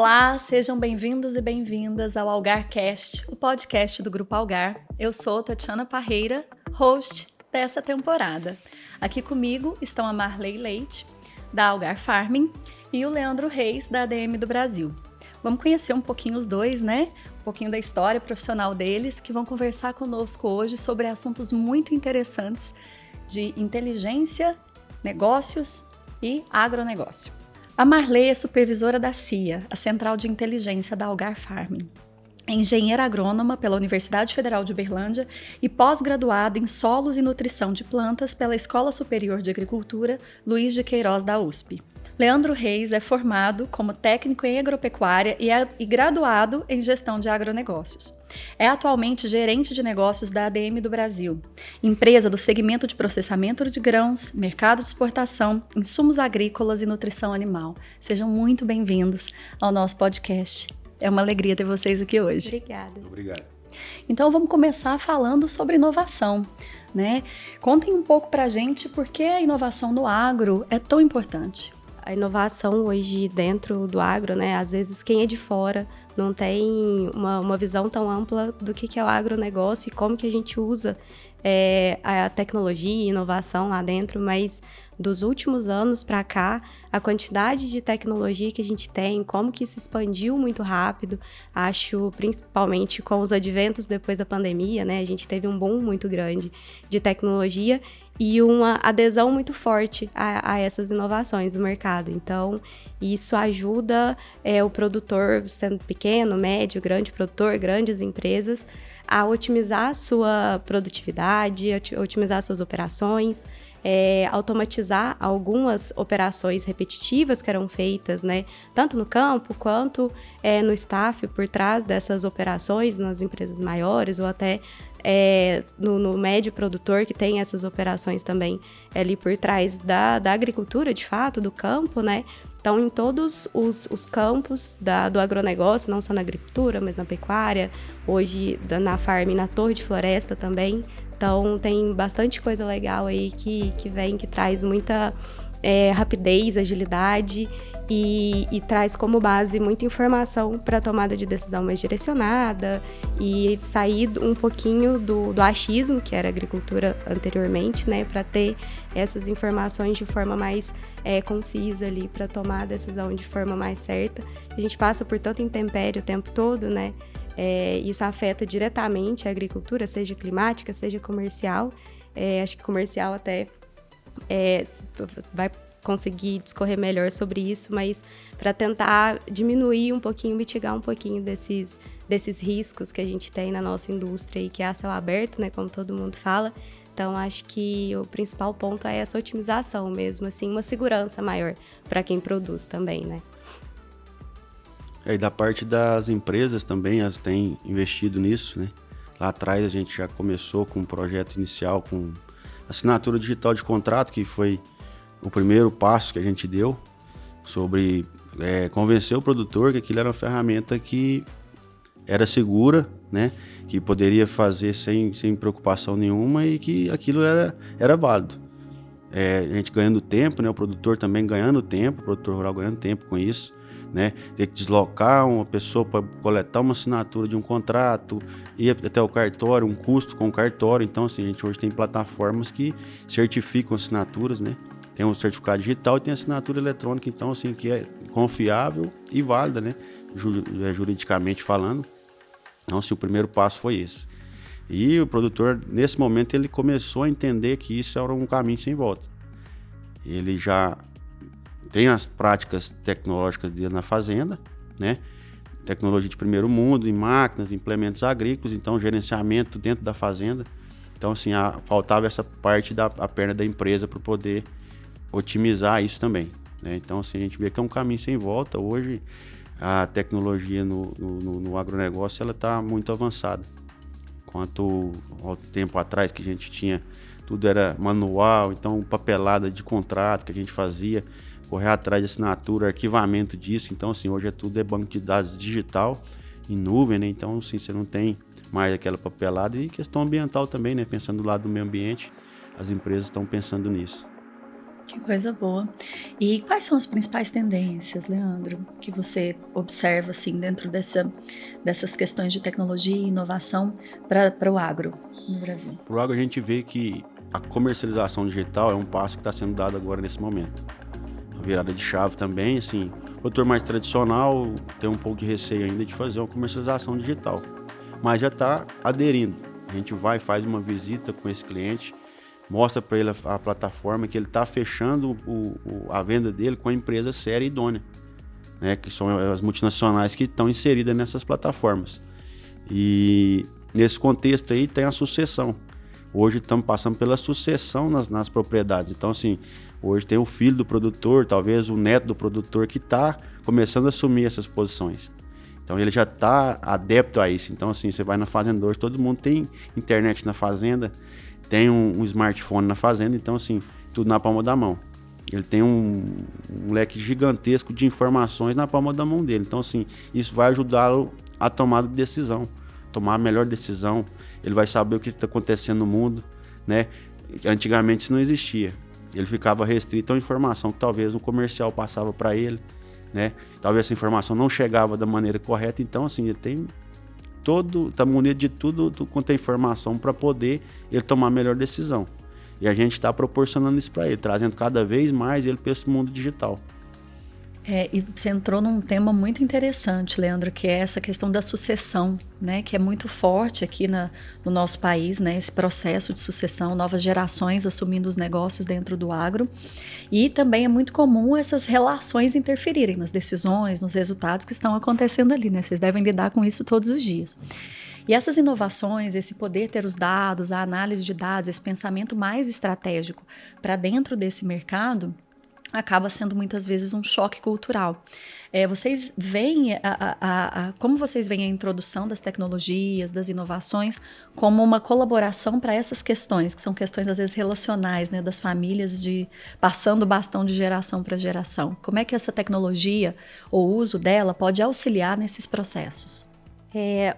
Olá, sejam bem-vindos e bem-vindas ao AlgarCast, o podcast do Grupo Algar. Eu sou Tatiana Parreira, host dessa temporada. Aqui comigo estão a Marley Leite, da Algar Farming, e o Leandro Reis, da ADM do Brasil. Vamos conhecer um pouquinho os dois, né? Um pouquinho da história profissional deles, que vão conversar conosco hoje sobre assuntos muito interessantes de inteligência, negócios e agronegócio. A Marley é supervisora da CIA, a Central de Inteligência da Algar Farming. É engenheira agrônoma pela Universidade Federal de Uberlândia e pós-graduada em Solos e Nutrição de Plantas pela Escola Superior de Agricultura Luiz de Queiroz da USP. Leandro Reis é formado como técnico em agropecuária e graduado em gestão de agronegócios. É atualmente gerente de negócios da ADM do Brasil, empresa do segmento de processamento de grãos, mercado de exportação, insumos agrícolas e nutrição animal. Sejam muito bem-vindos ao nosso podcast. É uma alegria ter vocês aqui hoje. Obrigada. Obrigado. Então vamos começar falando sobre inovação, né? Contem um pouco pra gente por que a inovação no agro é tão importante. A inovação hoje dentro do agro, né? Às vezes quem é de fora não tem uma visão tão ampla do que é o agronegócio e como que a gente usa a tecnologia e inovação lá dentro, mas dos últimos anos para cá, a quantidade de tecnologia que a gente tem, como que isso expandiu muito rápido, acho principalmente com os adventos depois da pandemia, né? A gente teve um boom muito grande de tecnologia e uma adesão muito forte a essas inovações do mercado. Então, isso ajuda o produtor, sendo pequeno, médio, grande produtor, grandes empresas, a otimizar a sua produtividade, otimizar suas operações, automatizar algumas operações repetitivas que eram feitas, né, tanto no campo quanto no staff por trás dessas operações, nas empresas maiores ou até no médio produtor que tem essas operações também ali por trás da agricultura, de fato, do campo, né? Então, em todos os campos do agronegócio, não só na agricultura, mas na pecuária, hoje na farm, na torre de floresta também. Então, tem bastante coisa legal aí que traz muita rapidez, agilidade e traz como base muita informação para a tomada de decisão mais direcionada e sair um pouquinho do achismo, que era a agricultura anteriormente, né, para ter essas informações de forma mais concisa ali, para tomar a decisão de forma mais certa. A gente passa por tanto intempério o tempo todo, né? Isso afeta diretamente a agricultura, seja climática, seja comercial. Acho que comercial até vai conseguir discorrer melhor sobre isso, mas para tentar diminuir um pouquinho, mitigar um pouquinho desses riscos que a gente tem na nossa indústria e que é a céu aberto, né, como todo mundo fala. Então, acho que o principal ponto é essa otimização mesmo, assim, uma segurança maior para quem produz também, né? E da parte das empresas também, elas têm investido nisso, né? Lá atrás a gente já começou com um projeto inicial com assinatura digital de contrato, que foi o primeiro passo que a gente deu sobre convencer o produtor que aquilo era uma ferramenta que era segura, né? Que poderia fazer sem preocupação nenhuma e que aquilo era válido. A gente ganhando tempo, né? O produtor também ganhando tempo, o produtor rural ganhando tempo com isso, né? Ter que deslocar uma pessoa para coletar uma assinatura de um contrato, ir até o cartório, um custo com o cartório. Então, assim, a gente hoje tem plataformas que certificam assinaturas, né? Tem um certificado digital e tem assinatura eletrônica, então, assim, que é confiável e válida, né? Juridicamente falando. Então, assim, o primeiro passo foi esse. E o produtor, nesse momento, ele começou a entender que isso era um caminho sem volta. Ele já tem as práticas tecnológicas dele na fazenda, né? Tecnologia de primeiro mundo, em máquinas, implementos agrícolas, então gerenciamento dentro da fazenda. Então, assim, faltava essa parte a perna da empresa para poder otimizar isso também, né? Então, assim, a gente vê que é um caminho sem volta. Hoje, a tecnologia no agronegócio, ela está muito avançada. Quanto ao tempo atrás que a gente tinha, tudo era manual, então papelada de contrato que a gente fazia, correr atrás de assinatura, arquivamento disso. Então, assim, hoje tudo é banco de dados digital, em nuvem, né? Então, assim, você não tem mais aquela papelada. E questão ambiental também, né? Pensando do lado do meio ambiente, as empresas estão pensando nisso. Que coisa boa. E quais são as principais tendências, Leandro, que você observa assim dentro dessas questões de tecnologia e inovação para o agro no Brasil? Para o agro a gente vê que a comercialização digital é um passo que está sendo dado agora nesse momento. A virada de chave também, assim, o produtor mais tradicional tem um pouco de receio ainda de fazer uma comercialização digital, mas já está aderindo. A gente vai, faz uma visita com esse cliente, mostra para ele a plataforma que ele está fechando a venda dele com a empresa séria e idônea, né, que são as multinacionais que estão inseridas nessas plataformas. E nesse contexto aí tem a sucessão. Hoje estamos passando pela sucessão nas propriedades. Então, assim, hoje tem o filho do produtor, talvez o neto do produtor que está começando a assumir essas posições. Então, ele já está adepto a isso. Então, assim, você vai na fazenda hoje, todo mundo tem internet na fazenda, tem um smartphone na fazenda, então, assim, tudo na palma da mão. Ele tem um leque gigantesco de informações na palma da mão dele. Então, assim, isso vai ajudá-lo a tomar decisão, tomar a melhor decisão. Ele vai saber o que está acontecendo no mundo, né? Antigamente isso não existia. Ele ficava restrito a uma informação que talvez um comercial passava para ele, né? Talvez essa informação não chegava da maneira correta. Então, assim, ele tem está munido de tudo quanto é informação para poder ele tomar a melhor decisão. E a gente está proporcionando isso para ele, trazendo cada vez mais ele para esse mundo digital. E você entrou num tema muito interessante, Leandro, que é essa questão da sucessão, né, que é muito forte aqui no nosso país, né, esse processo de sucessão, novas gerações assumindo os negócios dentro do agro. E também é muito comum essas relações interferirem nas decisões, nos resultados que estão acontecendo ali, né? Vocês devem lidar com isso todos os dias. E essas inovações, esse poder ter os dados, a análise de dados, esse pensamento mais estratégico para dentro desse mercado, acaba sendo muitas vezes um choque cultural. Vocês veem como vocês veem a introdução das tecnologias, das inovações, como uma colaboração para essas questões, que são questões às vezes relacionais, né, das famílias, de passando o bastão de geração para geração. Como é que essa tecnologia, ou o uso dela, pode auxiliar nesses processos?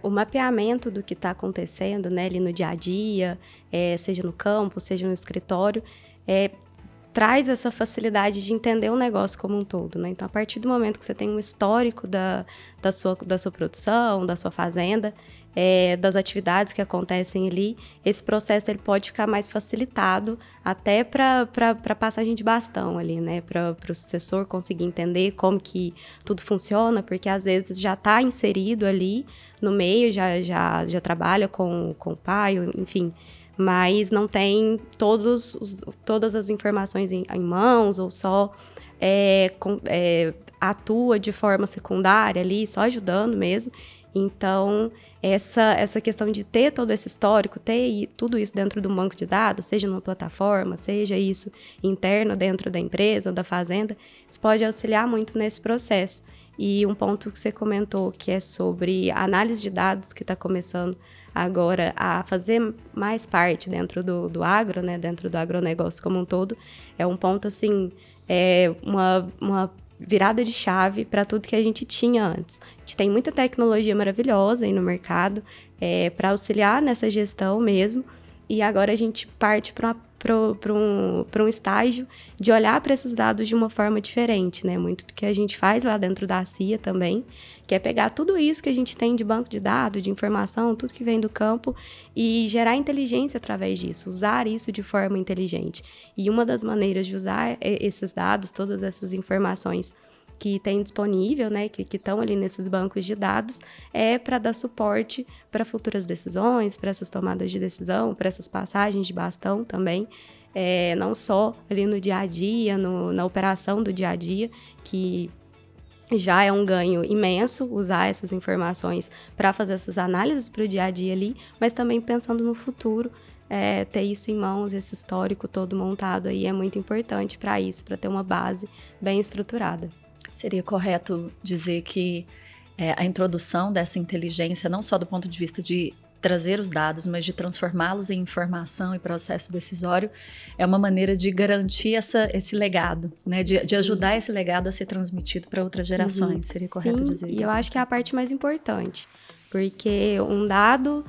O mapeamento do que está acontecendo, né, ali no dia a dia, seja no campo, seja no escritório, traz essa facilidade de entender o negócio como um todo, né? Então, a partir do momento que você tem um histórico da sua produção, da sua fazenda, das atividades que acontecem ali, esse processo ele pode ficar mais facilitado até para passagem de bastão ali, né? Para o sucessor conseguir entender como que tudo funciona, porque às vezes já está inserido ali no meio, já trabalha com o pai, enfim, mas não tem todas as informações em mãos, ou só atua de forma secundária ali, só ajudando mesmo. Então, essa questão de ter todo esse histórico, ter tudo isso dentro de um banco de dados, seja numa plataforma, seja isso interno dentro da empresa ou da fazenda, isso pode auxiliar muito nesse processo. E um ponto que você comentou, que é sobre a análise de dados, que está começando agora a fazer mais parte dentro do agro, né, dentro do agronegócio como um todo, é um ponto, assim, uma virada de chave para tudo que a gente tinha antes. A gente tem muita tecnologia maravilhosa aí no mercado para auxiliar nessa gestão mesmo, e agora a gente parte para um estágio de olhar para esses dados de uma forma diferente, né? Muito do que a gente faz lá dentro da CIA também, que é pegar tudo isso que a gente tem de banco de dados, de informação, tudo que vem do campo, e gerar inteligência através disso, usar isso de forma inteligente. E uma das maneiras de usar esses dados, todas essas informações que tem disponível, né, que estão ali nesses bancos de dados, para dar suporte para futuras decisões, para essas tomadas de decisão, para essas passagens de bastão também, não só ali no dia a dia, na operação do dia a dia, que já é um ganho imenso usar essas informações para fazer essas análises para o dia a dia ali, mas também pensando no futuro, ter isso em mãos, esse histórico todo montado aí é muito importante para isso, para ter uma base bem estruturada. Seria correto dizer que a introdução dessa inteligência, não só do ponto de vista de trazer os dados, mas de transformá-los em informação e processo decisório, é uma maneira de garantir esse legado, né? De ajudar esse legado a ser transmitido para outras gerações. Seria correto dizer isso? E eu acho que é a parte mais importante. Porque um dado,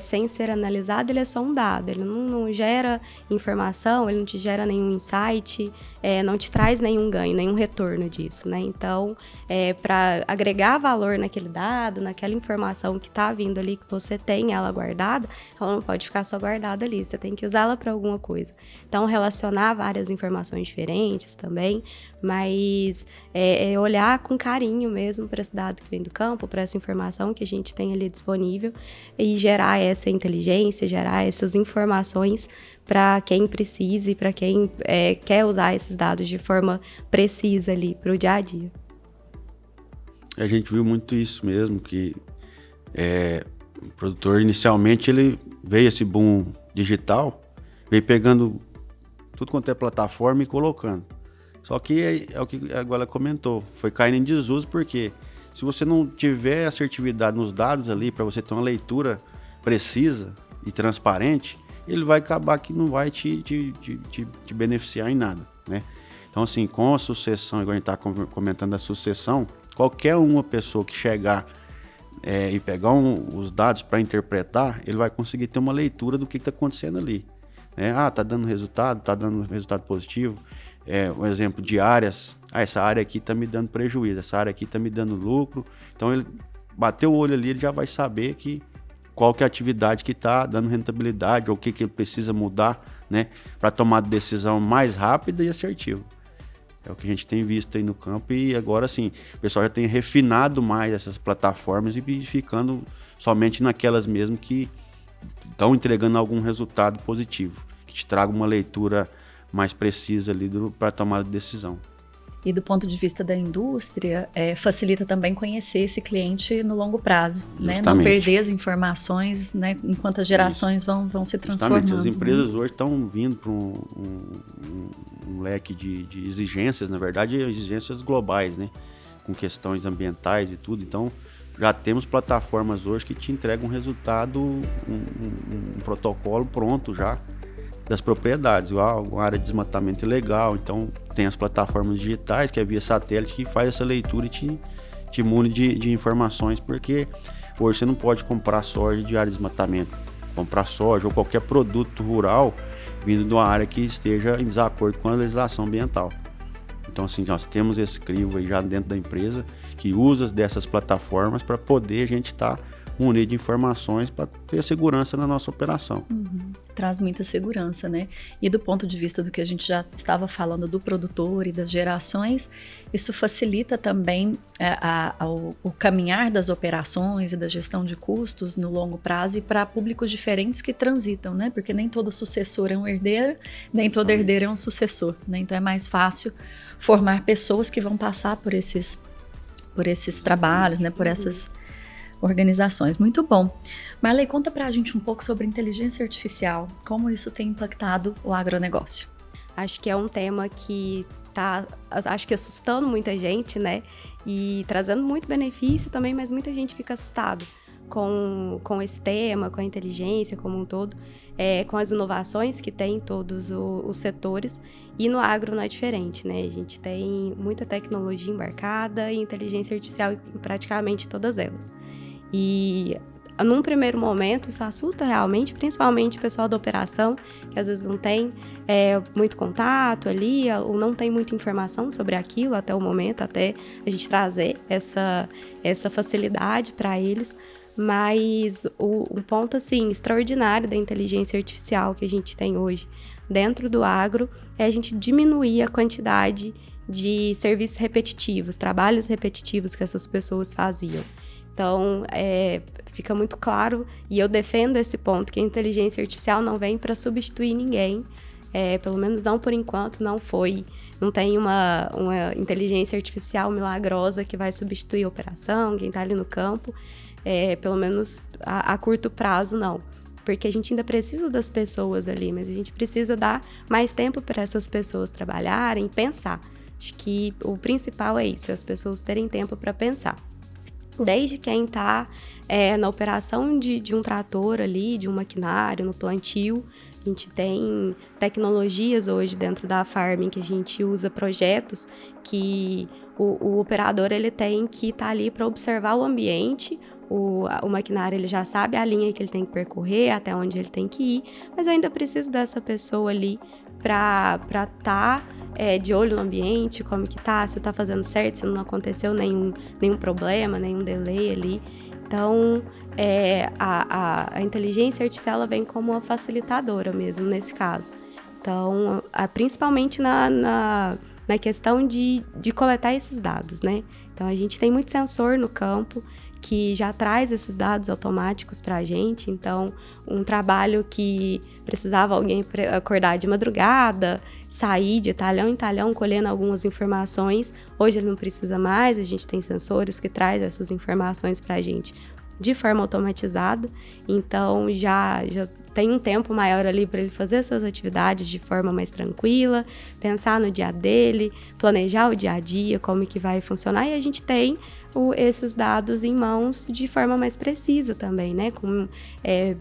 sem ser analisado, ele é só um dado. Ele não gera informação, ele não te gera nenhum insight, não te traz nenhum ganho, nenhum retorno disso, né? Então, para agregar valor naquele dado, naquela informação que está vindo ali, que você tem ela guardada, ela não pode ficar só guardada ali, você tem que usá-la para alguma coisa. Então, relacionar várias informações diferentes também, mas olhar com carinho mesmo para esse dado que vem do campo, para essa informação que a gente tem ali disponível e gerar essa inteligência, gerar essas informações para quem precisa e para quem quer usar esses dados de forma precisa ali para o dia a dia. A gente viu muito isso mesmo, que o produtor inicialmente ele veio esse boom digital, veio pegando tudo quanto é plataforma e colocando. Só que é o que agora ela comentou, foi caindo em desuso, porque se você não tiver assertividade nos dados ali, para você ter uma leitura precisa e transparente, ele vai acabar que não vai te beneficiar em nada, né? Então, assim, com a sucessão, igual a gente está comentando da sucessão, qualquer uma pessoa que chegar e pegar os dados para interpretar, ele vai conseguir ter uma leitura do que está acontecendo ali, né? Tá dando resultado positivo. Um exemplo de áreas, essa área aqui está me dando prejuízo, essa área aqui está me dando lucro. Então, ele bateu o olho ali, ele já vai saber qual que é a atividade que está dando rentabilidade, ou o que ele precisa mudar, né, para tomar decisão mais rápida e assertiva. É o que a gente tem visto aí no campo, e agora sim, o pessoal já tem refinado mais essas plataformas e ficando somente naquelas mesmo que estão entregando algum resultado positivo, que te traga uma leitura mais precisa ali para tomar decisão. E do ponto de vista da indústria, facilita também conhecer esse cliente no longo prazo, né? Não perder as informações, né? Enquanto as gerações vão se transformando. Justamente. As empresas hoje estão vindo para um leque de exigências, na verdade, exigências globais, né? Com questões ambientais e tudo. Então, já temos plataformas hoje que te entregam um resultado, um protocolo pronto já, das propriedades, igual uma área de desmatamento ilegal. Então tem as plataformas digitais, que é via satélite, que faz essa leitura e te mune de informações, porque hoje você não pode comprar soja de área de desmatamento, comprar soja ou qualquer produto rural vindo de uma área que esteja em desacordo com a legislação ambiental. Então, assim, nós temos esse crivo aí já dentro da empresa que usa dessas plataformas para poder a gente estar munido de informações para ter segurança na nossa operação. Traz muita segurança, né? E do ponto de vista do que a gente já estava falando do produtor e das gerações, isso facilita também o caminhar das operações e da gestão de custos no longo prazo e para públicos diferentes que transitam, né? Porque nem todo sucessor é um herdeiro, nem todo herdeiro é um sucessor, né? Então é mais fácil formar pessoas que vão passar por esses trabalhos, né? Por essas organizações. Muito bom. Marley, conta pra gente um pouco sobre inteligência artificial, como isso tem impactado o agronegócio. Acho que é um tema que tá, acho que assustando muita gente, né? E trazendo muito benefício também, mas muita gente fica assustado com esse tema, com a inteligência como um todo, com as inovações que tem em todos os setores, e no agro não é diferente, né? A gente tem muita tecnologia embarcada e inteligência artificial em praticamente todas elas. E num primeiro momento isso assusta realmente, principalmente o pessoal da operação, que às vezes não tem muito contato ali, ou não tem muita informação sobre aquilo até o momento, até a gente trazer essa facilidade para eles. Mas um ponto assim, extraordinário da inteligência artificial que a gente tem hoje dentro do agro é a gente diminuir a quantidade de serviços repetitivos, trabalhos repetitivos que essas pessoas faziam. Então, fica muito claro, e eu defendo esse ponto, que a inteligência artificial não vem para substituir ninguém, pelo menos não por enquanto, não tem uma inteligência artificial milagrosa que vai substituir a operação, quem está ali no campo, pelo menos a curto prazo não, porque a gente ainda precisa das pessoas ali, mas a gente precisa dar mais tempo para essas pessoas trabalharem, pensar. Acho que o principal é isso, as pessoas terem tempo para pensar. Desde quem está na operação de um trator ali, de um maquinário, no plantio. A gente tem tecnologias hoje dentro da farming que a gente usa projetos que o operador ele tem que estar ali para observar o ambiente, o maquinário ele já sabe a linha que ele tem que percorrer, até onde ele tem que ir, mas eu ainda preciso dessa pessoa ali para estar de olho no ambiente, como que tá, se tá fazendo certo, se não aconteceu nenhum problema, nenhum delay ali. Então, a inteligência artificial ela vem como uma facilitadora mesmo nesse caso. Então, principalmente na questão de coletar esses dados, né? Então, a gente tem muito sensor no campo que já traz esses dados automáticos para a gente. Então, um trabalho que precisava alguém acordar de madrugada, sair de talhão em talhão, colhendo algumas informações, hoje ele não precisa mais, a gente tem sensores que traz essas informações para a gente de forma automatizada. Então, já tem um tempo maior ali para ele fazer suas atividades de forma mais tranquila, pensar no dia dele, planejar o dia a dia, como que vai funcionar, e a gente tem esses dados em mãos de forma mais precisa também, né? Com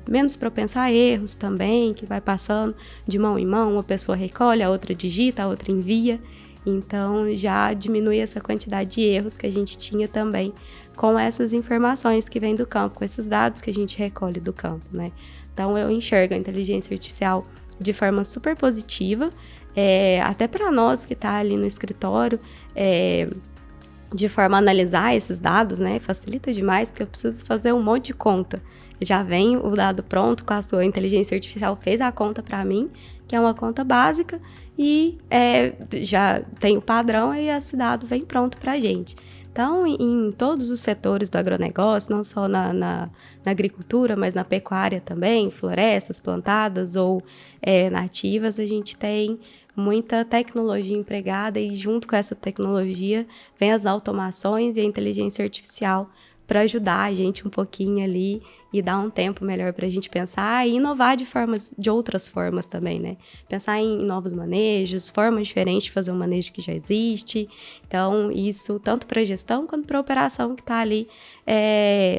menos propenso a erros também, que vai passando de mão em mão, uma pessoa recolhe, a outra digita, a outra envia. Então, já diminui essa quantidade de erros que a gente tinha também com essas informações que vêm do campo, com esses dados que a gente recolhe do campo, né? Então, eu enxergo a inteligência artificial de forma super positiva, até para nós que está ali no escritório, de forma a analisar esses dados, né? Facilita demais, porque eu preciso fazer um monte de conta. Já vem o dado pronto, com a sua inteligência artificial fez a conta para mim, que é uma conta básica, e já tem o padrão e esse dado vem pronto para a gente. Então, em todos os setores do agronegócio, não só na agricultura, mas na pecuária também, florestas plantadas ou nativas, a gente tem muita tecnologia empregada e junto com essa tecnologia vem as automações e a inteligência artificial para ajudar a gente um pouquinho ali e dar um tempo melhor para a gente pensar e inovar de outras formas também, né? Pensar em novos manejos, formas diferentes de fazer um manejo que já existe. Então, isso tanto para a gestão quanto para a operação que está ali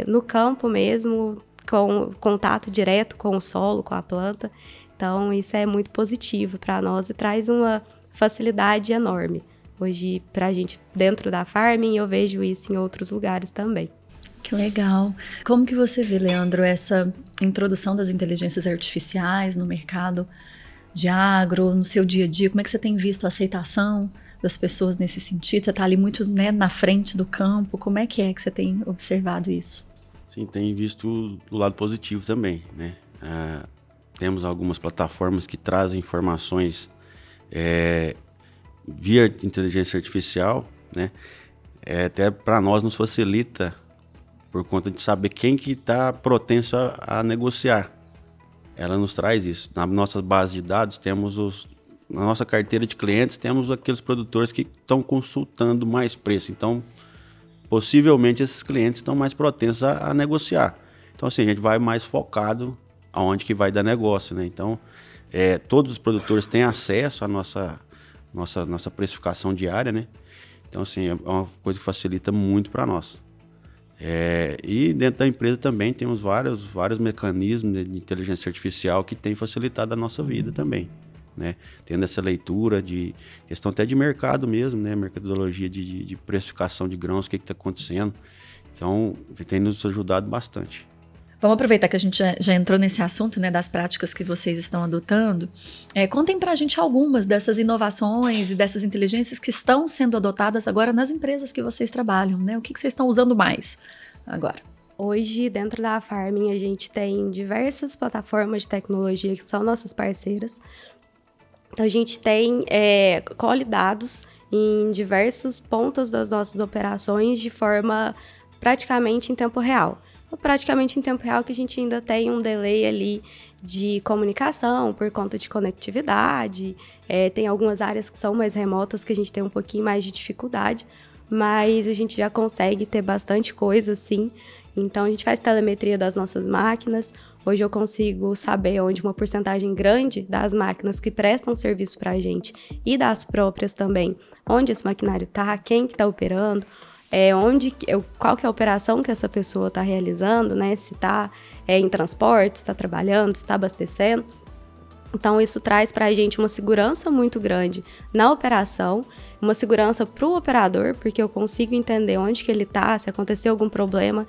no campo mesmo, com contato direto com o solo, com a planta. Então, isso é muito positivo para nós e traz uma facilidade enorme. Hoje, para a gente dentro da farming, eu vejo isso em outros lugares também. Que legal. Como que você vê, Leandro, essa introdução das inteligências artificiais no mercado de agro, no seu dia a dia? Como é que você tem visto a aceitação das pessoas nesse sentido? Você está ali muito, né, na frente do campo. Como é que você tem observado isso? Sim, tem visto do lado positivo também, né? Temos algumas plataformas que trazem informações via inteligência artificial, né? Até para nós nos facilita por conta de saber quem que está propenso a negociar. Ela nos traz isso. Na nossa base de dados, na nossa carteira de clientes, temos aqueles produtores que estão consultando mais preço. Então, possivelmente, esses clientes estão mais propensos a negociar. Então, assim, a gente vai mais focado aonde que vai dar negócio, né? Então, todos os produtores têm acesso à nossa precificação diária, né? Então, assim, é uma coisa que facilita muito para nós. E dentro da empresa também temos vários mecanismos de inteligência artificial que têm facilitado a nossa vida também, né? Tendo essa leitura de questão até de mercado mesmo, né? Mercadologia de precificação de grãos, o que está acontecendo. Então, tem nos ajudado bastante. Vamos aproveitar que a gente já entrou nesse assunto, né, das práticas que vocês estão adotando. Contem pra gente algumas dessas inovações e dessas inteligências que estão sendo adotadas agora nas empresas que vocês trabalham, né? O que vocês estão usando mais agora? Hoje, dentro da Farming, a gente tem diversas plataformas de tecnologia que são nossas parceiras. Então, a gente colhe dados em diversos pontos das nossas operações de forma praticamente em tempo real. Praticamente em tempo real, que a gente ainda tem um delay ali de comunicação por conta de conectividade. Tem algumas áreas que são mais remotas que a gente tem um pouquinho mais de dificuldade, mas a gente já consegue ter bastante coisa assim. Então, a gente faz telemetria das nossas máquinas. Hoje eu consigo saber onde uma porcentagem grande das máquinas que prestam serviço para a gente e das próprias também, onde esse maquinário está, quem que está operando, qual que é a operação que essa pessoa está realizando, né? Se está em transporte, se está trabalhando, se está abastecendo. Então, isso traz para a gente uma segurança muito grande na operação, uma segurança para o operador, porque eu consigo entender onde que ele está, se acontecer algum problema,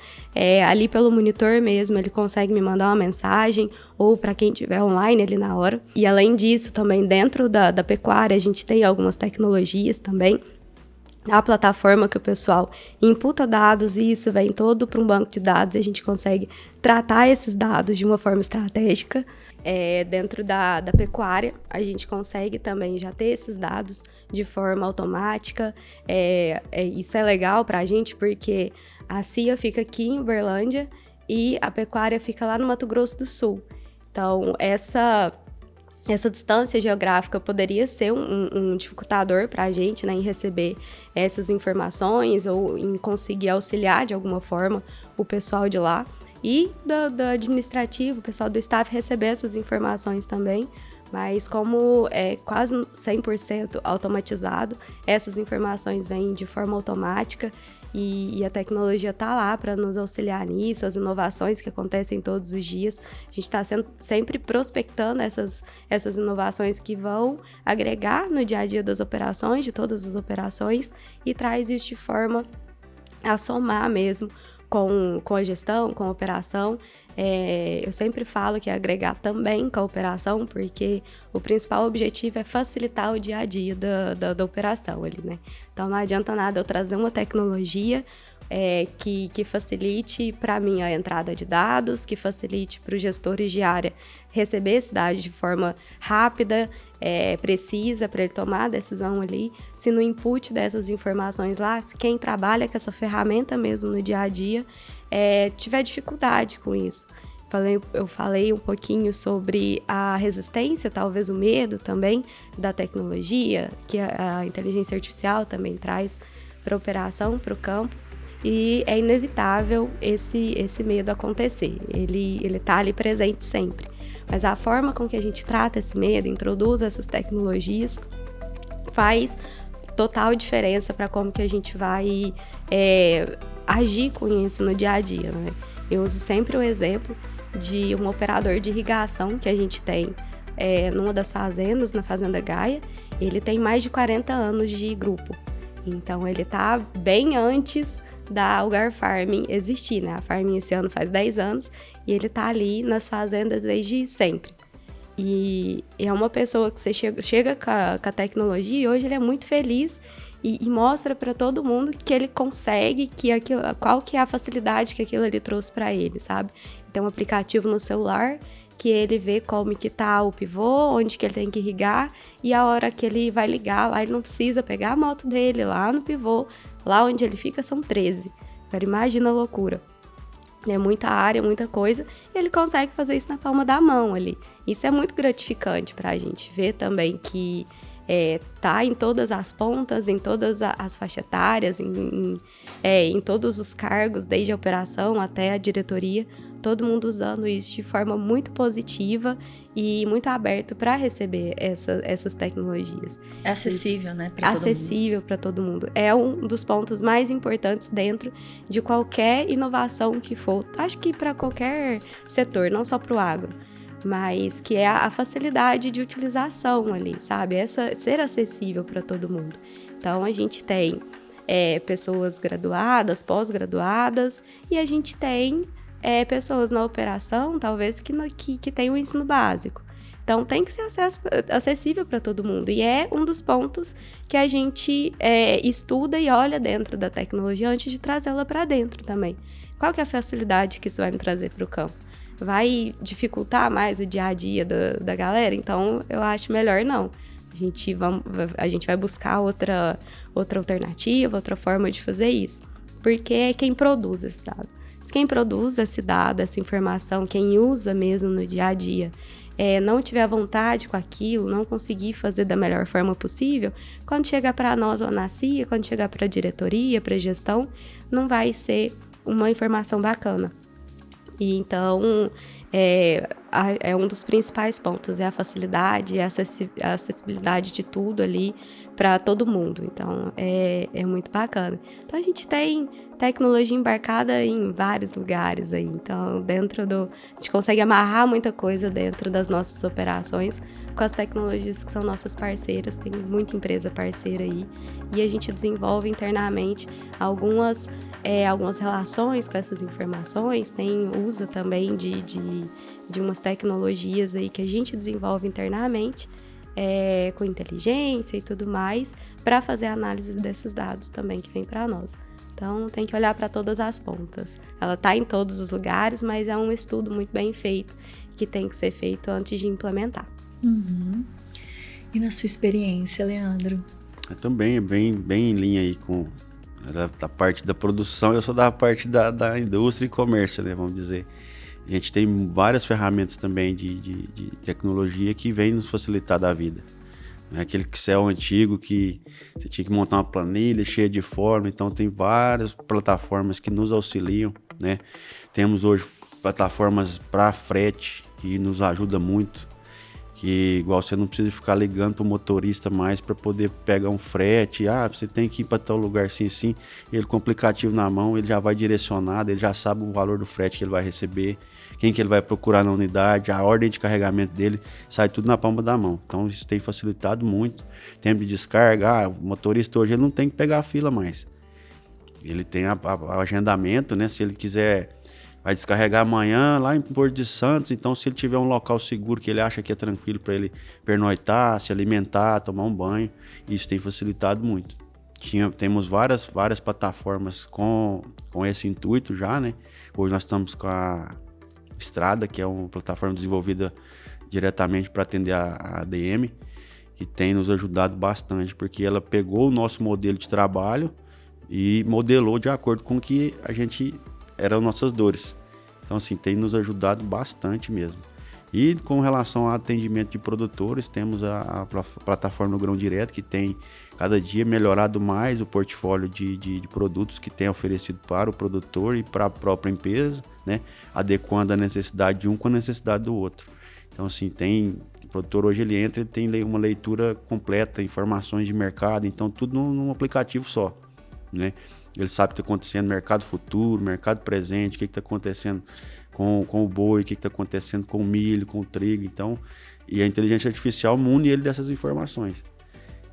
ali pelo monitor mesmo, ele consegue me mandar uma mensagem, ou para quem estiver online ali na hora. E além disso, também dentro da pecuária, a gente tem algumas tecnologias também. A plataforma que o pessoal imputa dados e isso vem todo para um banco de dados e a gente consegue tratar esses dados de uma forma estratégica. Dentro da pecuária, a gente consegue também já ter esses dados de forma automática. Isso é legal para a gente porque a CIA fica aqui em Uberlândia e a pecuária fica lá no Mato Grosso do Sul. Então, essa distância geográfica poderia ser um dificultador para a gente, né, em receber essas informações ou em conseguir auxiliar de alguma forma o pessoal de lá. E do administrativo, o pessoal do staff receber essas informações também, mas como é quase 100% automatizado, essas informações vêm de forma automática e a tecnologia está lá para nos auxiliar nisso, as inovações que acontecem todos os dias. A gente está sempre prospectando essas inovações que vão agregar no dia a dia das operações, de todas as operações, e traz isso de forma a somar mesmo com a gestão, com a operação. Eu sempre falo que é agregar também com a operação, porque o principal objetivo é facilitar o dia a dia da operação ali, né? Então não adianta nada eu trazer uma tecnologia que facilite para mim a entrada de dados, que facilite para os gestores de área receber esse dado de forma rápida, precisa, para ele tomar a decisão ali. Se no input dessas informações lá, se quem trabalha com essa ferramenta mesmo no dia a dia tiver dificuldade com isso. Eu falei um pouquinho sobre a resistência, talvez o medo também da tecnologia, que a inteligência artificial também traz para a operação, para o campo. E é inevitável esse medo acontecer, ele está ali presente sempre. Mas a forma com que a gente trata esse medo, introduz essas tecnologias, faz total diferença para como que a gente vai agir com isso no dia a dia, né? Eu uso sempre o exemplo de um operador de irrigação que a gente tem numa das fazendas, na Fazenda Gaia. Ele tem mais de 40 anos de grupo, então ele está bem antes da Algar Farming existir, né? A Farming esse ano faz 10 anos e ele tá ali nas fazendas desde sempre. E é uma pessoa que você chega com a tecnologia e hoje ele é muito feliz e mostra para todo mundo que ele consegue, qual que é a facilidade que aquilo ali trouxe para ele, sabe? Tem um aplicativo no celular que ele vê como que tá o pivô, onde que ele tem que irrigar, e a hora que ele vai ligar lá, ele não precisa pegar a moto dele lá no pivô. Lá onde ele fica são 13. Agora imagina a loucura. É muita área, muita coisa, e ele consegue fazer isso na palma da mão ali. Isso é muito gratificante para a gente ver também que tá em todas as pontas, em todas as faixas etárias, em todos os cargos, desde a operação até a diretoria, todo mundo usando isso de forma muito positiva e muito aberto para receber essas tecnologias. É acessível, né? Acessível para todo mundo. É um dos pontos mais importantes dentro de qualquer inovação que for. Acho que para qualquer setor, não só para o agro, mas que é a facilidade de utilização ali, sabe? Ser acessível para todo mundo. Então, a gente tem pessoas graduadas, pós-graduadas, e a gente tem pessoas na operação, talvez, que tem o ensino básico. Então, tem que ser acessível para todo mundo. E é um dos pontos que a gente estuda e olha dentro da tecnologia antes de trazê-la para dentro também. Qual que é a facilidade que isso vai me trazer para o campo? Vai dificultar mais o dia a dia da galera? Então, eu acho melhor não. A gente vai buscar outra alternativa, outra forma de fazer isso. Porque é quem produz esse dado. Quem produz esse dado, essa informação, quem usa mesmo no dia a dia, não tiver vontade com aquilo, não conseguir fazer da melhor forma possível, quando chegar para nós lá na CIA, quando chegar para a diretoria, para a gestão, não vai ser uma informação bacana. E então, é um dos principais pontos, é a facilidade, a acessibilidade de tudo ali para todo mundo. Então, é muito bacana. Então, a gente tem tecnologia embarcada em vários lugares aí. Então, a gente consegue amarrar muita coisa dentro das nossas operações com as tecnologias que são nossas parceiras. Tem muita empresa parceira aí. E a gente desenvolve internamente algumas relações com essas informações, usa também de umas tecnologias aí que a gente desenvolve internamente, com inteligência e tudo mais, para fazer a análise desses dados também que vem para nós. Então, tem que olhar para todas as pontas. Ela está em todos os lugares, mas é um estudo muito bem feito, que tem que ser feito antes de implementar. Uhum. E na sua experiência, Leandro? Também é bem em linha aí com da parte da produção, eu sou da parte da indústria e comércio, né, vamos dizer. A gente tem várias ferramentas também de tecnologia que vem nos facilitar da vida. Aquele Excel antigo que você tinha que montar uma planilha cheia de fórmula, então tem várias plataformas que nos auxiliam, né? Temos hoje plataformas para frete que nos ajuda muito, que igual você não precisa ficar ligando para o motorista mais para poder pegar um frete, você tem que ir para tal lugar assim, ele com o aplicativo na mão, ele já vai direcionado, ele já sabe o valor do frete que ele vai receber, quem que ele vai procurar na unidade, a ordem de carregamento dele, sai tudo na palma da mão. Então isso tem facilitado muito. Tempo de descarga, o motorista hoje ele não tem que pegar a fila mais. Ele tem o agendamento, né? Se ele quiser, vai descarregar amanhã lá em Porto de Santos, então se ele tiver um local seguro que ele acha que é tranquilo para ele pernoitar, se alimentar, tomar um banho, isso tem facilitado muito. Temos várias plataformas com esse intuito já, né? Hoje nós estamos com a Estrada, que é uma plataforma desenvolvida diretamente para atender a ADM, que tem nos ajudado bastante, porque ela pegou o nosso modelo de trabalho e modelou de acordo com o que a gente eram nossas dores. Então, assim, tem nos ajudado bastante mesmo. E com relação ao atendimento de produtores, temos a plataforma do Grão Direto, que tem cada dia melhorado mais o portfólio de produtos que tem oferecido para o produtor e para a própria empresa, né? Adequando a necessidade de um com a necessidade do outro. Então, assim, o produtor hoje ele entra e tem uma leitura completa, informações de mercado, então tudo num aplicativo só, né? Ele sabe o que está acontecendo no mercado futuro, mercado presente, o que está acontecendo com o boi, o que está acontecendo com o milho, com o trigo. Então, e a inteligência artificial mune ele dessas informações.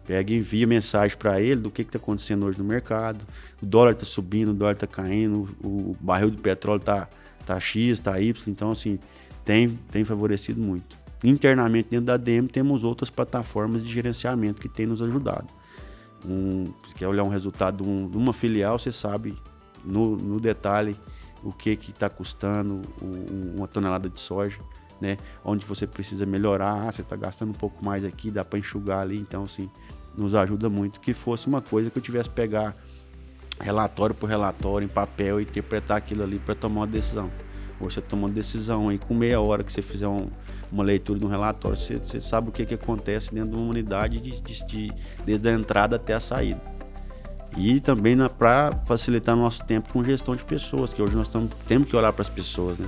Pega e envia mensagem para ele do que está acontecendo hoje no mercado. O dólar está subindo, o dólar está caindo, o barril de petróleo está X, está Y. Então, assim, tem favorecido muito. Internamente, dentro da ADM, temos outras plataformas de gerenciamento que têm nos ajudado. Se quer olhar um resultado de uma filial, você sabe no detalhe o que está custando uma tonelada de soja, né? Onde você precisa melhorar, você está gastando um pouco mais aqui, dá para enxugar ali, então assim, nos ajuda muito. Que fosse uma coisa que eu tivesse que pegar relatório por relatório em papel e interpretar aquilo ali para tomar uma decisão. Ou você toma uma decisão aí com meia hora que você fizer uma leitura de um relatório, você sabe o que acontece dentro de uma unidade desde a entrada até a saída. E também para facilitar nosso tempo com gestão de pessoas, que hoje nós temos que olhar para as pessoas, né?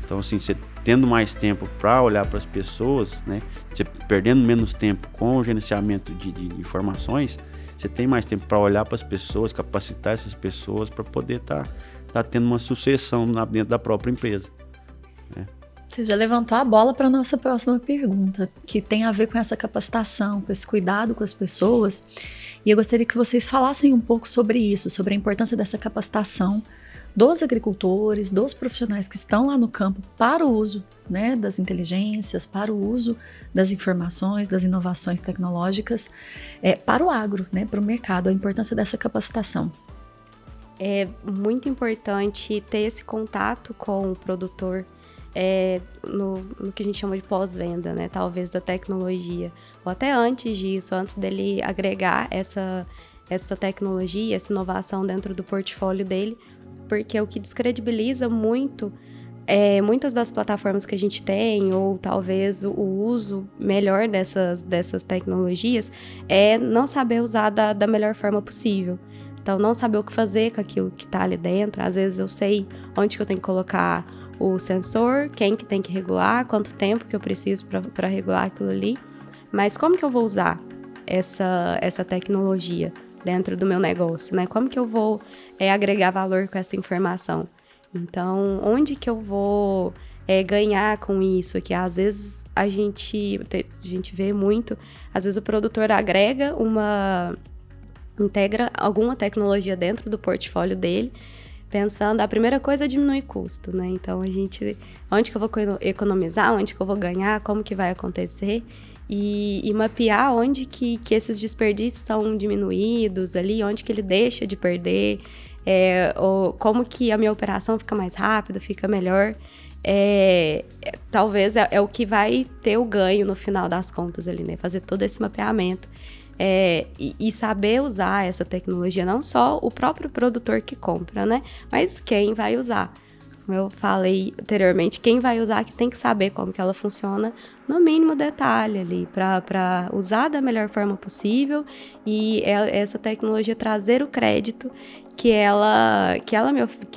Então, assim, você tendo mais tempo para olhar para as pessoas, né? Você perdendo menos tempo com o gerenciamento de informações, você tem mais tempo para olhar para as pessoas, capacitar essas pessoas para poder tá tendo uma sucessão dentro da própria empresa, né? Você já levantou a bola para a nossa próxima pergunta, que tem a ver com essa capacitação, com esse cuidado com as pessoas. E eu gostaria que vocês falassem um pouco sobre isso, sobre a importância dessa capacitação dos agricultores, dos profissionais que estão lá no campo para o uso, né, das inteligências, para o uso das informações, das inovações tecnológicas, para o agro, né, para o mercado, a importância dessa capacitação. É muito importante ter esse contato com o produtor, no que a gente chama de pós-venda, né? Talvez da tecnologia, ou até antes disso, antes dele agregar essa tecnologia, essa inovação dentro do portfólio dele, porque o que descredibiliza muito muitas das plataformas que a gente tem, ou talvez o uso melhor dessas tecnologias, é não saber usar da melhor forma possível. Então, não saber o que fazer com aquilo que está ali dentro. Às vezes eu sei onde que eu tenho que colocar o sensor, quem que tem que regular, quanto tempo que eu preciso para regular aquilo ali. Mas como que eu vou usar essa tecnologia dentro do meu negócio, né? Como que eu vou agregar valor com essa informação? Então, onde que eu vou ganhar com isso? Que às vezes a gente vê muito, às vezes o produtor integra alguma tecnologia dentro do portfólio dele, pensando, a primeira coisa é diminuir custo, né? Então, onde que eu vou economizar, onde que eu vou ganhar, como que vai acontecer, e mapear onde que esses desperdícios são diminuídos ali, onde que ele deixa de perder, ou como que a minha operação fica mais rápida, fica melhor. Talvez é o que vai ter o ganho no final das contas ali, né? Fazer todo esse mapeamento. E saber usar essa tecnologia, não só o próprio produtor que compra, né? Mas quem vai usar. Como eu falei anteriormente, quem vai usar que tem que saber como que ela funciona no mínimo detalhe ali, para usar da melhor forma possível e essa tecnologia trazer o crédito que ela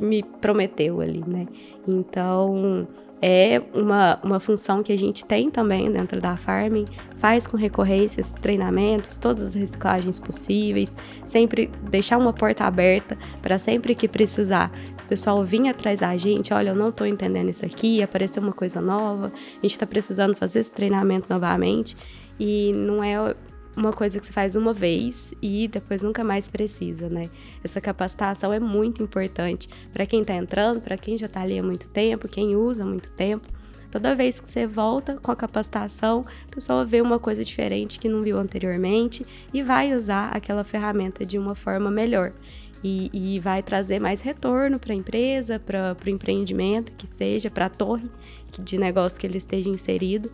me prometeu ali, né? Então, é uma função que a gente tem também dentro da Farming, faz com recorrência esses treinamentos, todas as reciclagens possíveis, sempre deixar uma porta aberta para sempre que precisar. Se o pessoal vir atrás da gente, olha, eu não estou entendendo isso aqui, apareceu uma coisa nova, a gente está precisando fazer esse treinamento novamente, e não é uma coisa que você faz uma vez e depois nunca mais precisa, né? Essa capacitação é muito importante para quem está entrando, para quem já está ali há muito tempo, quem usa há muito tempo. Toda vez que você volta com a capacitação, a pessoa vê uma coisa diferente que não viu anteriormente e vai usar aquela ferramenta de uma forma melhor. E vai trazer mais retorno para a empresa, para o empreendimento, que seja, para a torre de negócio que ele esteja inserido.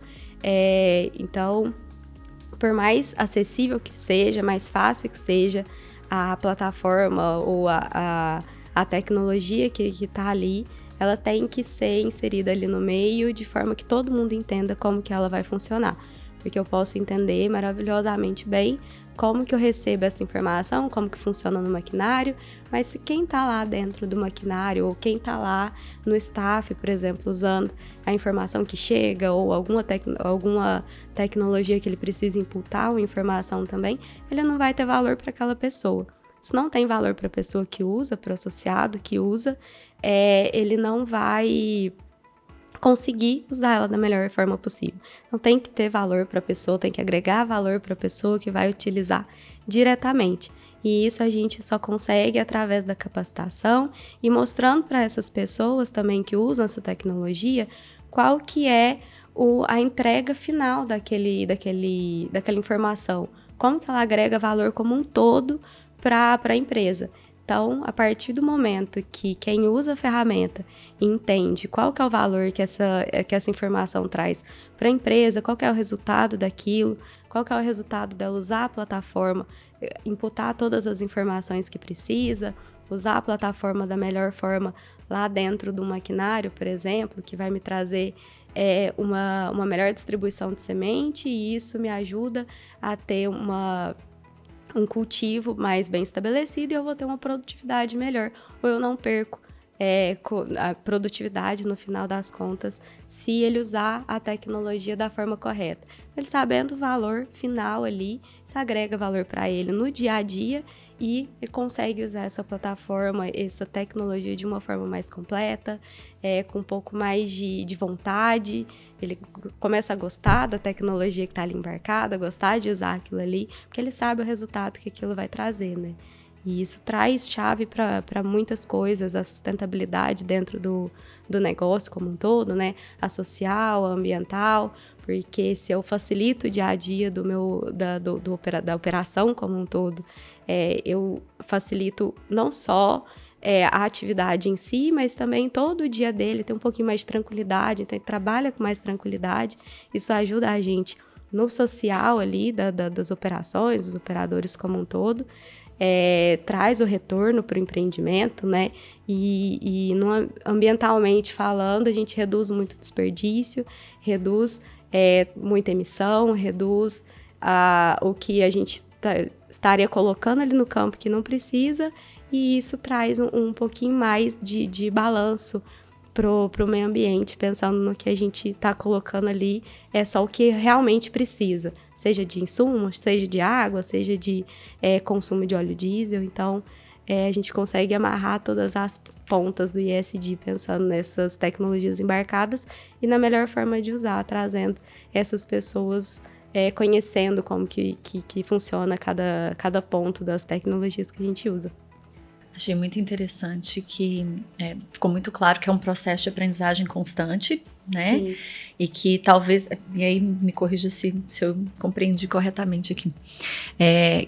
Então, por mais acessível que seja, mais fácil que seja a plataforma ou a tecnologia que está ali, ela tem que ser inserida ali no meio de forma que todo mundo entenda como que ela vai funcionar. Porque eu posso entender maravilhosamente bem como que eu recebo essa informação, como que funciona no maquinário, mas se quem está lá dentro do maquinário ou quem está lá no staff, por exemplo, usando a informação que chega ou alguma tecnologia que ele precisa imputar uma informação também, ele não vai ter valor para aquela pessoa. Se não tem valor para a pessoa que usa, para o associado que usa, ele não vai conseguir usar ela da melhor forma possível. Então tem que ter valor para a pessoa, tem que agregar valor para a pessoa que vai utilizar diretamente. E isso a gente só consegue através da capacitação e mostrando para essas pessoas também que usam essa tecnologia qual que é a entrega final daquela informação, como que ela agrega valor como um todo para a empresa. Então, a partir do momento que quem usa a ferramenta entende qual que é o valor que essa informação traz para a empresa, qual que é o resultado daquilo, qual que é o resultado dela usar a plataforma, imputar todas as informações que precisa, usar a plataforma da melhor forma lá dentro do maquinário, por exemplo, que vai me trazer uma melhor distribuição de semente, e isso me ajuda a ter um cultivo mais bem estabelecido e eu vou ter uma produtividade melhor, ou eu não perco a produtividade no final das contas se ele usar a tecnologia da forma correta. Ele sabendo o valor final ali, se agrega valor para ele no dia a dia e ele consegue usar essa plataforma, essa tecnologia de uma forma mais completa, com um pouco mais de vontade. Ele começa a gostar da tecnologia que está ali embarcada, gostar de usar aquilo ali, porque ele sabe o resultado que aquilo vai trazer, né? E isso traz chave para muitas coisas, a sustentabilidade dentro do negócio como um todo, né? A social, a ambiental, porque se eu facilito o dia a dia da operação como um todo, eu facilito não só a atividade em si, mas também todo o dia dele tem um pouquinho mais de tranquilidade, então ele trabalha com mais tranquilidade. Isso ajuda a gente no social ali das operações, dos operadores como um todo, traz o retorno para o empreendimento, né? E ambientalmente falando, a gente reduz muito desperdício, reduz muita emissão, reduz o que a gente estaria colocando ali no campo que não precisa, e isso traz um pouquinho mais de balanço pro meio ambiente, pensando no que a gente está colocando ali, é só o que realmente precisa, seja de insumos, seja de água, seja de consumo de óleo diesel. Então, a gente consegue amarrar todas as pontas do ESG pensando nessas tecnologias embarcadas e na melhor forma de usar, trazendo essas pessoas conhecendo como que funciona cada ponto das tecnologias que a gente usa. Achei muito interessante que ficou muito claro que é um processo de aprendizagem constante, né? Sim. E que talvez, e aí me corrija se eu compreendi corretamente aqui,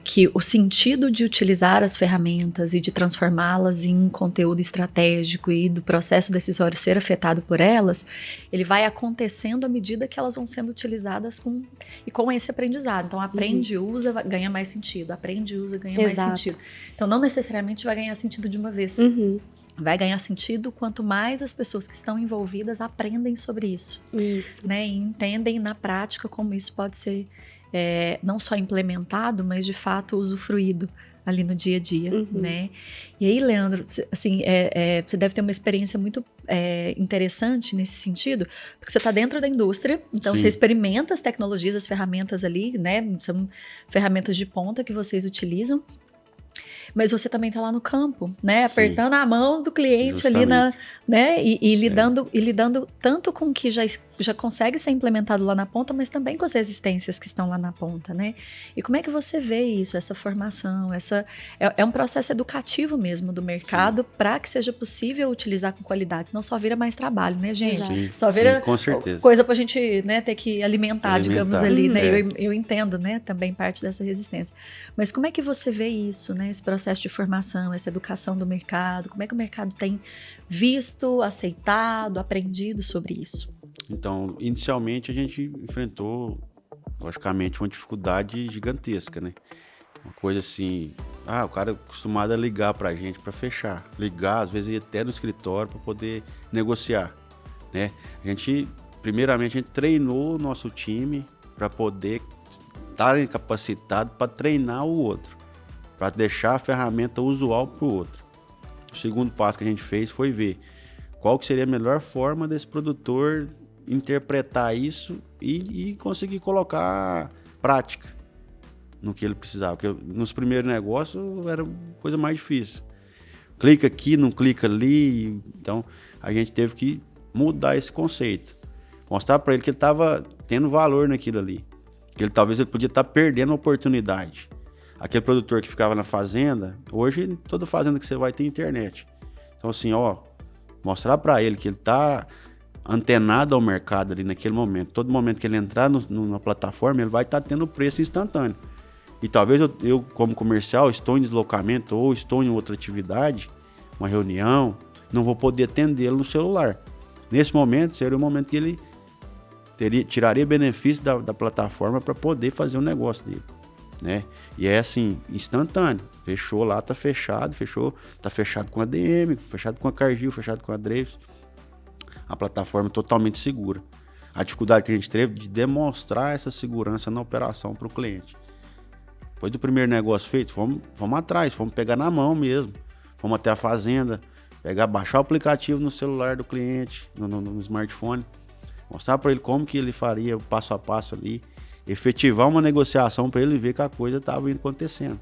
que o sentido de utilizar as ferramentas e de transformá-las em conteúdo estratégico e do processo decisório ser afetado por elas, ele vai acontecendo à medida que elas vão sendo utilizadas com esse aprendizado. Então, aprende, usa, ganha mais sentido. Aprende, usa, ganha mais sentido. Então, não necessariamente vai ganhar sentido de uma vez. Vai ganhar sentido quanto mais as pessoas que estão envolvidas aprendem sobre isso. Isso. Né? E entendem na prática como isso pode ser não só implementado, mas de fato usufruído ali no dia a dia, né? E aí, Leandro, assim, você deve ter uma experiência muito interessante nesse sentido, porque você está dentro da indústria, então Sim. você experimenta as tecnologias, as ferramentas ali, né? São ferramentas de ponta que vocês utilizam. Mas você também está lá no campo, né? Apertando a mão do cliente. Justamente. Ali né? E lidando tanto com o que já consegue ser implementado lá na ponta, mas também com as resistências que estão lá na ponta, né? E como é que você vê isso, essa formação? É um processo educativo mesmo do mercado para que seja possível utilizar com qualidade, senão só vira mais trabalho, né, gente? Sim, só vira com certeza. Coisa para a gente, né, ter que alimentar, digamos ali, né? Eu entendo, né, também parte dessa resistência. Mas como é que você vê isso, né? Esse processo de formação, essa educação do mercado, como é que o mercado tem visto, aceitado, aprendido sobre isso? Então, inicialmente a gente enfrentou, logicamente, uma dificuldade gigantesca, né? Uma coisa assim, o cara é acostumado a ligar pra gente pra fechar. Ligar, às vezes, ir até no escritório pra poder negociar, né? Primeiramente, a gente treinou o nosso time pra poder estar capacitado para treinar o outro, para deixar a ferramenta usual pro outro. O segundo passo que a gente fez foi ver qual que seria a melhor forma desse produtor interpretar isso e conseguir colocar prática no que ele precisava. Porque nos primeiros negócios era coisa mais difícil. Clica aqui, não clica ali. Então, a gente teve que mudar esse conceito. Mostrar para ele que ele estava tendo valor naquilo ali. Que talvez ele podia estar perdendo a oportunidade. Aquele produtor que ficava na fazenda, hoje toda fazenda que você vai tem internet. Então, assim, mostrar para ele que ele está antenado ao mercado ali naquele momento. Todo momento que ele entrar na plataforma, ele vai estar tendo preço instantâneo. E talvez eu, como comercial, estou em deslocamento ou estou em outra atividade, uma reunião, não vou poder atendê-lo no celular. Nesse momento, seria o momento que ele tiraria benefício da plataforma para poder fazer o negócio dele, né? E é assim, instantâneo. Fechou lá, tá fechado, tá fechado com a DM, fechado com a Cargill, fechado com a Dreyfus. A plataforma é totalmente segura. A dificuldade que a gente teve de demonstrar essa segurança na operação para o cliente. Depois do primeiro negócio feito, fomos atrás, fomos pegar na mão mesmo. Fomos até a fazenda, baixar o aplicativo no celular do cliente, no smartphone, mostrar para ele como que ele faria o passo a passo ali, efetivar uma negociação para ele ver que a coisa estava acontecendo.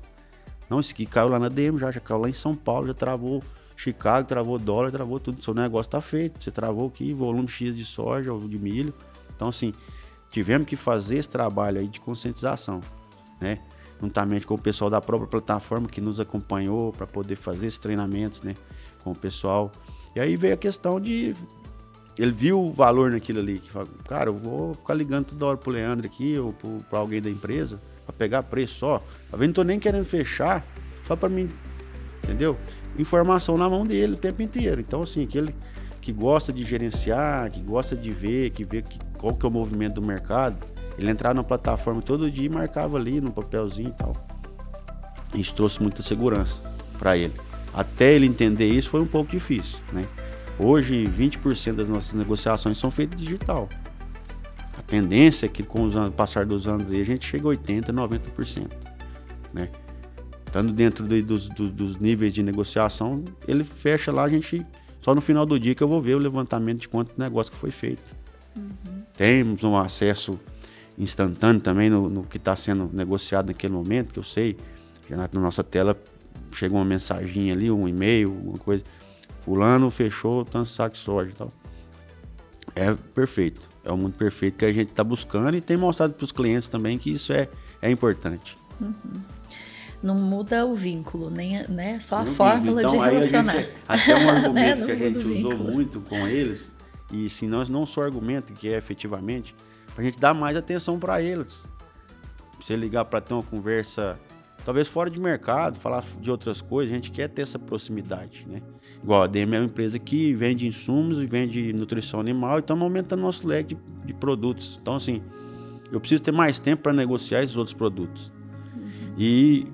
Não, isso aqui caiu lá na DM, já caiu lá em São Paulo, já travou Chicago, travou dólar, travou tudo. Seu negócio está feito, você travou aqui volume X de soja ou de milho. Então, assim, tivemos que fazer esse trabalho aí de conscientização, né? Juntamente com o pessoal da própria plataforma que nos acompanhou para poder fazer esses treinamentos, né? Com o pessoal. E aí veio a questão de... Ele viu o valor naquilo ali, que fala, cara, eu vou ficar ligando toda hora pro Leandro aqui ou para alguém da empresa para pegar preço só. Tá vendo? Não tô nem querendo fechar, só para mim, entendeu? Informação na mão dele o tempo inteiro. Então, assim, aquele que gosta de gerenciar, que gosta de ver, qual que é o movimento do mercado, ele entrava na plataforma todo dia e marcava ali no papelzinho e tal. Isso trouxe muita segurança para ele. Até ele entender isso foi um pouco difícil, né? Hoje, 20% das nossas negociações são feitas digital. A tendência é que com o passar dos anos aí, a gente chega a 80%, 90%, né? Estando dentro dos níveis de negociação, ele fecha lá, a gente Só no final do dia que eu vou ver o levantamento de quanto negócio que foi feito. Temos um acesso instantâneo também no que está sendo negociado naquele momento, que eu sei, já na nossa tela chega uma mensaginha ali, um e-mail, alguma coisa, fulano fechou tanto saco de soja e tal. É perfeito, é o mundo perfeito que a gente está buscando e tem mostrado para os clientes também que isso é importante. Não muda o vínculo, nem, né? Só a Não fórmula então, de relacionar. Até um argumento Né? que a Não muda gente o usou vínculo. muito com eles, e se nós não só argumento, que é efetivamente, pra gente dar mais atenção para eles. Você ligar para ter uma conversa, talvez fora de mercado, falar de outras coisas, a gente quer ter essa proximidade, né? Igual a DM é uma empresa que vende insumos e vende nutrição animal, e estamos aumentando nosso leque de produtos. Então, assim, eu preciso ter mais tempo para negociar esses outros produtos. E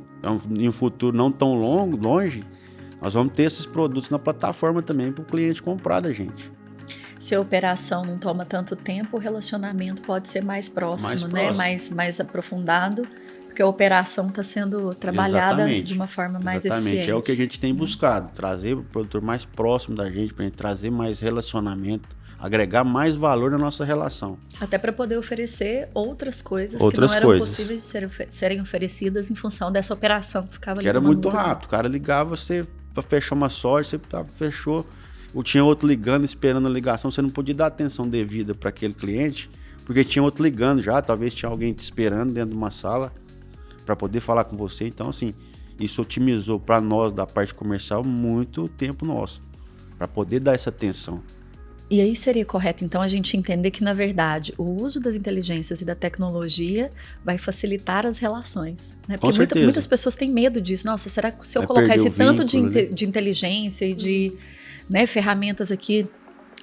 em um futuro não tão longe, nós vamos ter esses produtos na plataforma também para o cliente comprar da gente. Se a operação não toma tanto tempo, o relacionamento pode ser mais próximo, né? Mais aprofundado, porque a operação está sendo trabalhada de uma forma mais eficiente. É o que a gente tem buscado, trazer o produtor mais próximo da gente, para a gente trazer mais relacionamento, agregar mais valor na nossa relação. Até para poder oferecer outras coisas que não eram possíveis de serem oferecidas em função dessa operação que ficava ali. Que era muito rápido, o cara ligava, você para fechar uma soja, você fechou, ou tinha outro ligando, esperando a ligação, você não podia dar atenção devida para aquele cliente, porque tinha outro ligando já, talvez tinha alguém te esperando dentro de uma sala para poder falar com você. Então, assim, isso otimizou para nós da parte comercial muito tempo nosso, para poder dar essa atenção. E aí seria correto, então, a gente entender que, na verdade, o uso das inteligências e da tecnologia vai facilitar as relações, né? Porque muitas pessoas têm medo disso. Nossa, será que se eu colocar esse tanto de inteligência e de, né, ferramentas aqui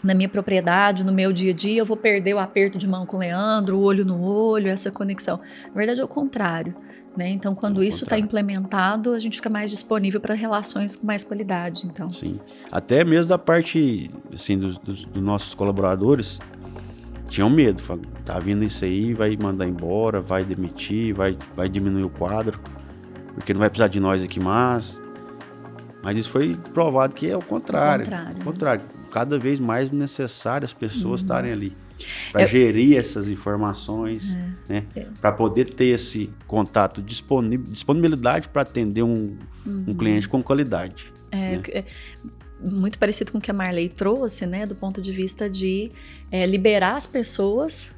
na minha propriedade, no meu dia a dia, eu vou perder o aperto de mão com o Leandro, o olho no olho, essa conexão? Na verdade, é o contrário, né? Então, quando isso está implementado, a gente fica mais disponível para relações com mais qualidade. Então. Sim. Até mesmo da parte assim, dos nossos colaboradores, tinham medo. Falaram, tá vindo isso aí, vai mandar embora, vai demitir, vai diminuir o quadro, porque não vai precisar de nós aqui mais. Mas isso foi provado que é o contrário. O contrário. Cada vez mais necessário as pessoas estarem ali para gerir essas informações, né? Para poder ter esse contato, disponibilidade para atender um cliente com qualidade. Né? Muito parecido com o que a Marley trouxe, né? Do ponto de vista de liberar as pessoas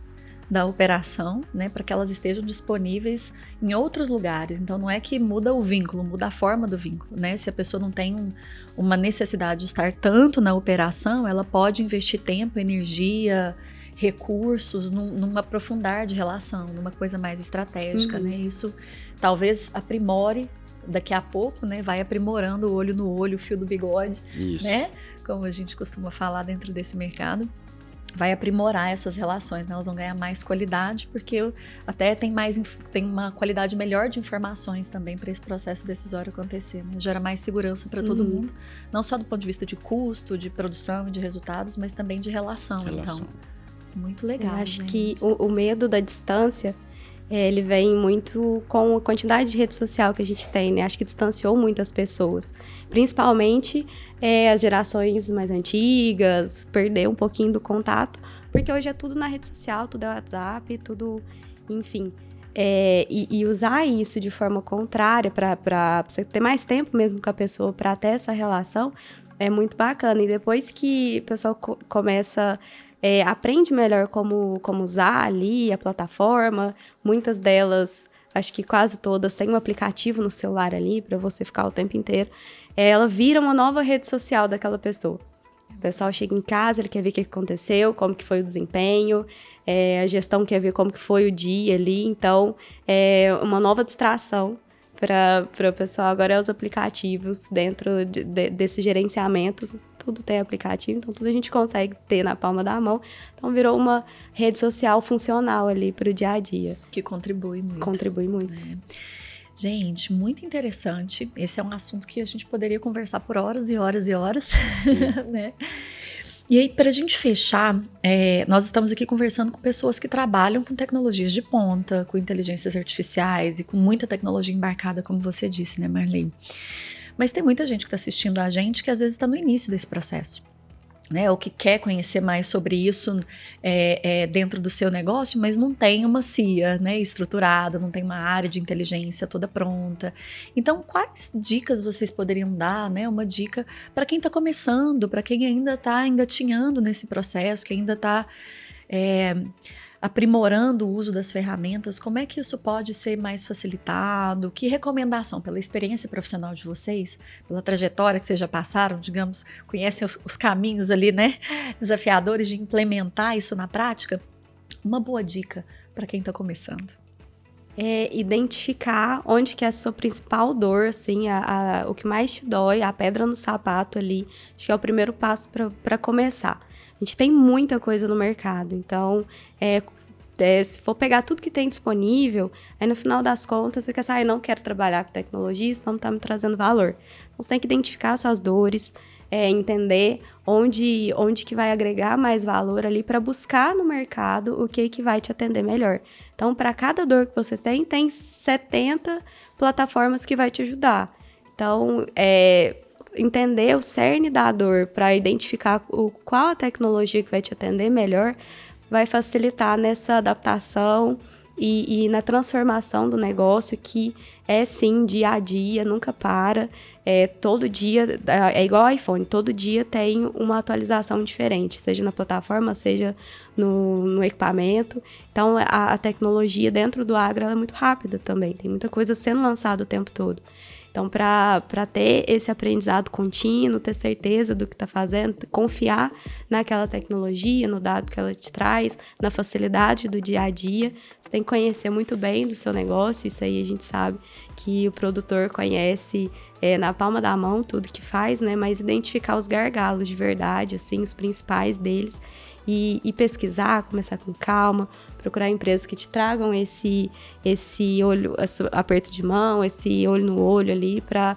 da operação, né, para que elas estejam disponíveis em outros lugares. Então, não é que muda o vínculo, muda a forma do vínculo, né? Se a pessoa não tem uma necessidade de estar tanto na operação, ela pode investir tempo, energia, recursos num aprofundar de relação, numa coisa mais estratégica, né? Isso talvez aprimore daqui a pouco, né? Vai aprimorando o olho no olho, o fio do bigode, né? Como a gente costuma falar dentro desse mercado. Vai aprimorar essas relações, né? Elas vão ganhar mais qualidade, porque até tem uma qualidade melhor de informações também para esse processo decisório acontecer, né? Gera mais segurança para todo mundo, não só do ponto de vista de custo, de produção e de resultados, mas também de relação. Então, muito legal. Eu acho que o medo da distância, ele vem muito com a quantidade de rede social que a gente tem, né? Acho que distanciou muitas pessoas, principalmente as gerações mais antigas, perder um pouquinho do contato, porque hoje é tudo na rede social, tudo é WhatsApp, tudo, enfim. E usar isso de forma contrária para você ter mais tempo mesmo com a pessoa, para ter essa relação, é muito bacana. E depois que o pessoal começa... aprende melhor como usar ali a plataforma. Muitas delas, acho que quase todas, têm um aplicativo no celular ali para você ficar o tempo inteiro. Ela vira uma nova rede social daquela pessoa. O pessoal chega em casa, ele quer ver o que aconteceu, como que foi o desempenho, a gestão quer ver como que foi o dia ali. Então, é uma nova distração para o pessoal. Agora é os aplicativos dentro desse gerenciamento. Tudo tem aplicativo, então tudo a gente consegue ter na palma da mão. Então virou uma rede social funcional ali para o dia a dia. Que contribui muito. Contribui muito. Gente, muito interessante. Esse é um assunto que a gente poderia conversar por horas e horas e horas, né? E aí, para a gente fechar, nós estamos aqui conversando com pessoas que trabalham com tecnologias de ponta, com inteligências artificiais e com muita tecnologia embarcada, como você disse, né, Marley? Mas tem muita gente que está assistindo a gente que às vezes está no início desse processo, né, ou que quer conhecer mais sobre isso dentro do seu negócio, mas não tem uma CIA, né, estruturada, não tem uma área de inteligência toda pronta. Então, quais dicas vocês poderiam dar, né, uma dica para quem está começando, para quem ainda está engatinhando nesse processo, que ainda está aprimorando o uso das ferramentas, como é que isso pode ser mais facilitado? Que recomendação, pela experiência profissional de vocês, pela trajetória que vocês já passaram, digamos, conhecem os caminhos ali, né, desafiadores de implementar isso na prática? Uma boa dica para quem está começando. É identificar onde que é a sua principal dor, assim, o que mais te dói, a pedra no sapato ali. Acho que é o primeiro passo para começar. A gente tem muita coisa no mercado, então se for pegar tudo que tem disponível, aí no final das contas você quer sair, não quero trabalhar com tecnologia, isso não está me trazendo valor. Então você tem que identificar suas dores, entender onde que vai agregar mais valor ali para buscar no mercado o que vai te atender melhor. Então, para cada dor que você tem 70 plataformas que vai te ajudar. Então, entender o cerne da dor para identificar qual a tecnologia que vai te atender melhor vai facilitar nessa adaptação e na transformação do negócio, que sim, dia a dia, nunca para. Todo dia, é igual ao iPhone, todo dia tem uma atualização diferente, seja na plataforma, seja no equipamento. Então, a tecnologia dentro do agro ela é muito rápida também, tem muita coisa sendo lançada o tempo todo. Então, para ter esse aprendizado contínuo, ter certeza do que está fazendo, confiar naquela tecnologia, no dado que ela te traz, na facilidade do dia a dia, você tem que conhecer muito bem do seu negócio. Isso aí a gente sabe que o produtor conhece na palma da mão tudo que faz, né? Mas identificar os gargalos de verdade, assim, os principais deles, e pesquisar, começar com calma, procurar empresas que te tragam esse olho, esse aperto de mão, esse olho no olho ali para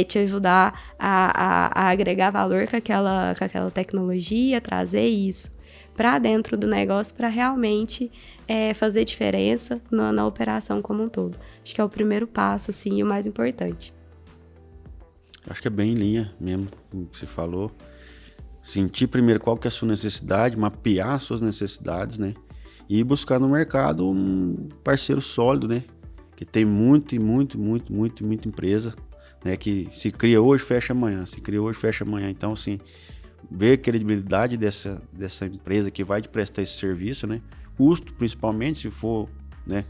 te ajudar a agregar valor com aquela tecnologia, trazer isso para dentro do negócio para realmente fazer diferença na operação como um todo. Acho que é o primeiro passo, assim, e o mais importante. Acho que é bem em linha mesmo com o que você falou. Sentir primeiro qual que é a sua necessidade, mapear as suas necessidades, né? E buscar no mercado um parceiro sólido, né? Que tem muita empresa, né? Que se cria hoje, fecha amanhã. Se cria hoje, fecha amanhã. Então, assim, ver a credibilidade dessa empresa que vai te prestar esse serviço, né? Custo, principalmente, se for, né?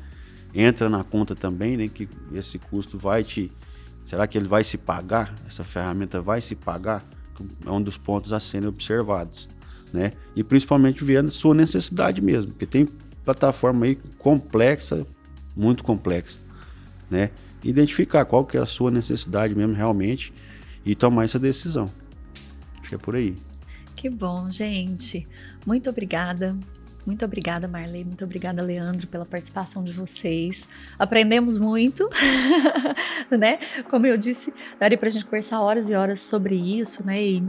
Entra na conta também, né? Que esse custo será que ele vai se pagar? Essa ferramenta vai se pagar? É um dos pontos a serem observados, né? E principalmente ver a sua necessidade mesmo, porque tem plataforma aí complexa, muito complexa, né? Identificar qual que é a sua necessidade mesmo realmente e tomar essa decisão. Acho que é por aí. Que bom, gente. Muito obrigada. Muito obrigada, Marley. Muito obrigada, Leandro, pela participação de vocês. Aprendemos muito, né? Como eu disse, daria pra gente conversar horas e horas sobre isso, né? E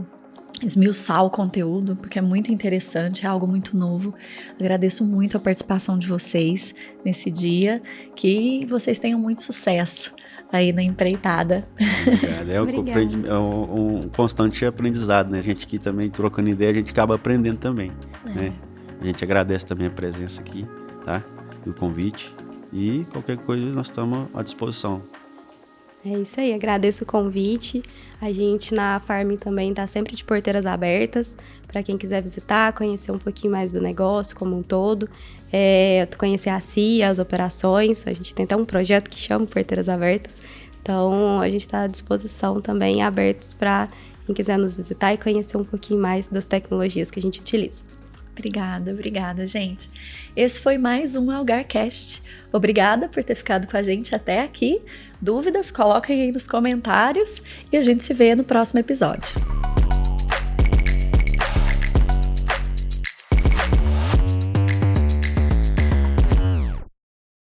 esmiuçar o conteúdo, porque é muito interessante, é algo muito novo. Agradeço muito a participação de vocês nesse dia. Que vocês tenham muito sucesso aí na empreitada. Obrigado. É um constante aprendizado, né? A gente aqui também, trocando ideia, a gente acaba aprendendo também, né? A gente agradece também a presença aqui, tá? E o convite. E qualquer coisa nós estamos à disposição. É isso aí, agradeço o convite. A gente na Farm também está sempre de porteiras abertas para quem quiser visitar, conhecer um pouquinho mais do negócio como um todo, conhecer a CIA, as operações. A gente tem até um projeto que chama Porteiras Abertas. Então, a gente está à disposição também, abertos para quem quiser nos visitar e conhecer um pouquinho mais das tecnologias que a gente utiliza. Obrigada, gente. Esse foi mais um AlgarCast. Obrigada por ter ficado com a gente até aqui. Dúvidas, coloquem aí nos comentários e a gente se vê no próximo episódio.